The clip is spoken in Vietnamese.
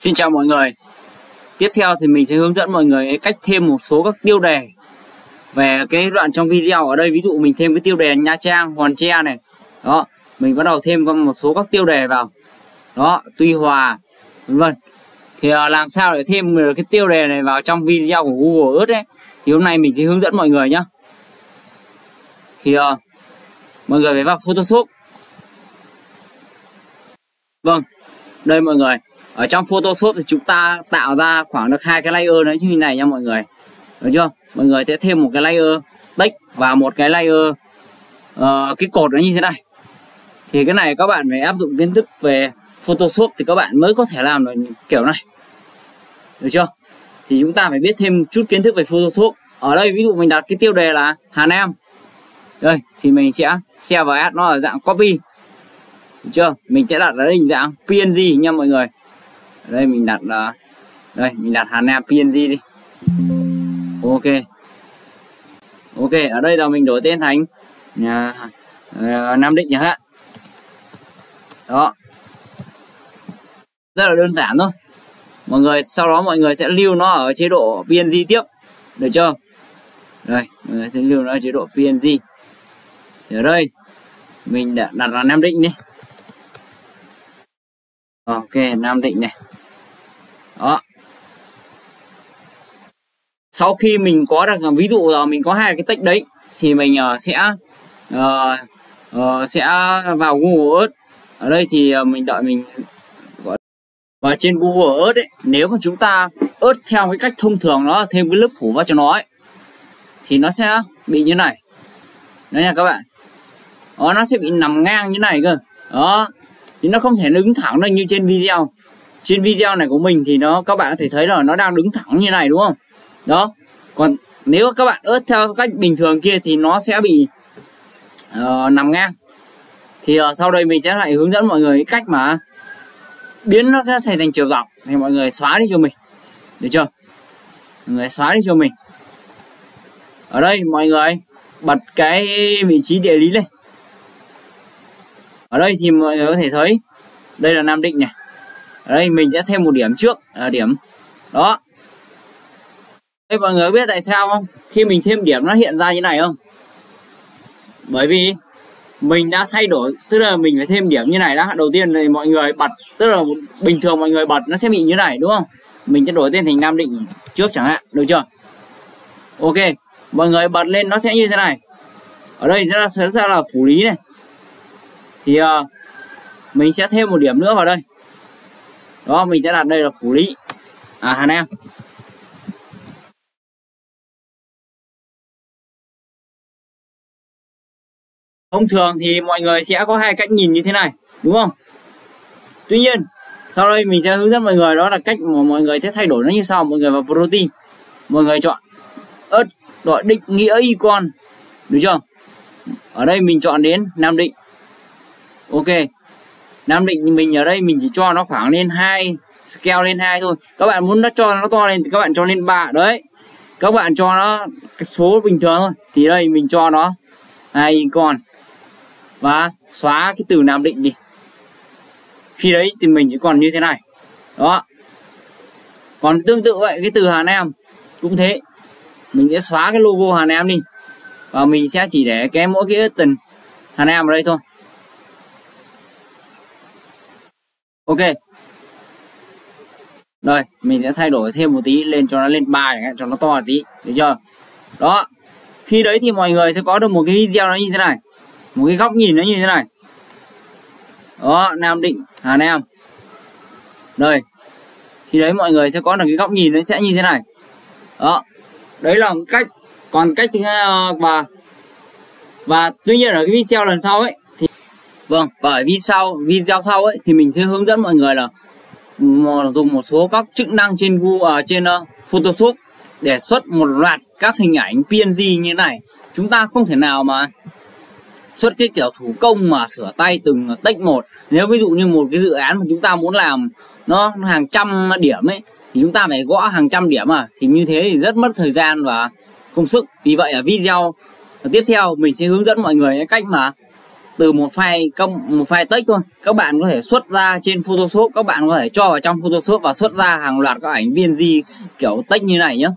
Xin chào mọi người. Tiếp theo thì mình sẽ hướng dẫn mọi người cách thêm một số các tiêu đề về cái đoạn trong video. Ở đây ví dụ mình thêm cái tiêu đề Nha Trang, Hòn Tre này. Đó, mình bắt đầu thêm một số các tiêu đề vào. Đó, Tuy Hòa, vân vân. Thì làm sao để thêm cái tiêu đề này vào trong video của Google Earth ấy, thì hôm nay mình sẽ hướng dẫn mọi người nhé. Thì mọi người phải vào Photoshop. Vâng, đây mọi người. Ở trong Photoshop thì chúng ta tạo ra khoảng được 2 cái layer đấy như này nha mọi người. Được chưa? Mọi người sẽ thêm một cái layer text và một cái layer cái cột nó như thế này. Thì cái này các bạn phải áp dụng kiến thức về Photoshop thì các bạn mới có thể làm được kiểu này. Được chưa? Thì chúng ta phải biết thêm chút kiến thức về Photoshop. Ở đây ví dụ mình đặt cái tiêu đề là Hà Nam. Đây thì mình sẽ save và add nó ở dạng copy. Được chưa? Mình sẽ đặt ở hình dạng PNG nha mọi người. Ở đây mình đặt là đây mình đặt Hà Nam PNG đi. Ok. Ok, ở đây là mình đổi tên thành Nam Định chẳng hạn. Đó. Rất là đơn giản thôi. Mọi người sau đó mọi người sẽ lưu nó ở chế độ PNG tiếp. Được chưa? Đây, mọi người sẽ lưu nó ở chế độ PNG. Thì ở đây mình đặt là Nam Định đi. Ok, Nam Định này. Đó. Sau khi mình có được ví dụ là mình có hai cái text đấy thì mình sẽ vào Google Earth. Ở đây thì mình đợi mình gọi và trên Google Earth ấy, nếu mà chúng ta Earth theo cái cách thông thường nó thêm cái lớp phủ vào cho nó ấy, thì nó sẽ bị như này. Đấy nha các bạn. Đó, nó sẽ bị nằm ngang như này cơ. Đó. Thì nó không thể đứng thẳng được như trên video. Trên video này của mình thì các bạn có thể thấy là nó đang đứng thẳng như này đúng không? Đó. Còn nếu các bạn ớt theo cách bình thường kia thì nó sẽ bị nằm ngang. Thì sau đây mình sẽ lại hướng dẫn mọi người cách mà biến nó thành chiều dọc. Thì mọi người xóa đi cho mình. Được chưa? Mọi người xóa đi cho mình. Ở đây mọi người bật cái vị trí địa lý lên. Ở đây thì mọi người có thể thấy đây là Nam Định này. Ở đây mình sẽ thêm một điểm trước là điểm đó. Đây mọi người biết tại sao không? Khi mình thêm điểm nó hiện ra như này không? Bởi vì mình đã thay đổi, tức là mình phải thêm điểm như này đã. Đầu tiên thì mọi người bật, tức là bình thường mọi người bật nó sẽ bị như này đúng không? Mình sẽ đổi tên thành Nam Định trước chẳng hạn, được chưa? Ok, mọi người bật lên nó sẽ như thế này. Ở đây sẽ là Phủ Lý này. Thì mình sẽ thêm một điểm nữa vào đây. Đó, mình sẽ đặt đây là Phủ Lý Hà Nam. Thông thường thì mọi người sẽ có hai cách nhìn như thế này, đúng không? Tuy nhiên, sau đây mình sẽ hướng dẫn mọi người đó là cách mà mọi người sẽ thay đổi nó như sau. Mọi người vào Protein, mọi người chọn Earth, gọi định nghĩa icon, được chưa? Ở đây mình chọn đến Nam Định. Ok. Nam Định mình ở đây mình chỉ cho nó khoảng lên 2, scale lên 2 thôi. Các bạn muốn nó cho nó to lên thì các bạn cho lên 3 đấy. Các bạn cho nó cái số bình thường thôi. Thì đây mình cho nó 2 icon. Và xóa cái từ Nam Định đi. Khi đấy thì mình chỉ còn như thế này. Đó. Còn tương tự vậy cái từ Hà Nam cũng thế. Mình sẽ xóa cái logo Hà Nam đi. Và mình sẽ chỉ để cái mỗi cái button Hà Nam ở đây thôi. Ok. Rồi, mình sẽ thay đổi thêm một tí lên cho nó lên 3 chẳng hạn, cho nó to một tí, được chưa? Đó. Khi đấy thì mọi người sẽ có được một cái video nó như thế này. Một cái góc nhìn nó như thế này. Đó, Nam Định, Hà Nam. Đây. Khi đấy mọi người sẽ có được cái góc nhìn nó sẽ như thế này. Đó. Đấy là một cách. Còn cách thứ hai và tuy nhiên ở cái video lần sau ấy thì vâng, và ở video sau ấy thì mình sẽ hướng dẫn mọi người là dùng một số các chức năng trên Google trên Photoshop để xuất một loạt các hình ảnh PNG như thế này. Chúng ta không thể nào mà xuất cái kiểu thủ công mà sửa tay từng text một. Nếu ví dụ như một cái dự án mà chúng ta muốn làm nó hàng trăm điểm ấy thì chúng ta phải gõ hàng trăm điểm thì như thế thì rất mất thời gian và công sức. Vì vậy ở video tiếp theo mình sẽ hướng dẫn mọi người cách mà từ một file text thôi. Các bạn có thể xuất ra trên Photoshop, các bạn có thể cho vào trong Photoshop và xuất ra hàng loạt các ảnh PNG kiểu text như này nhé.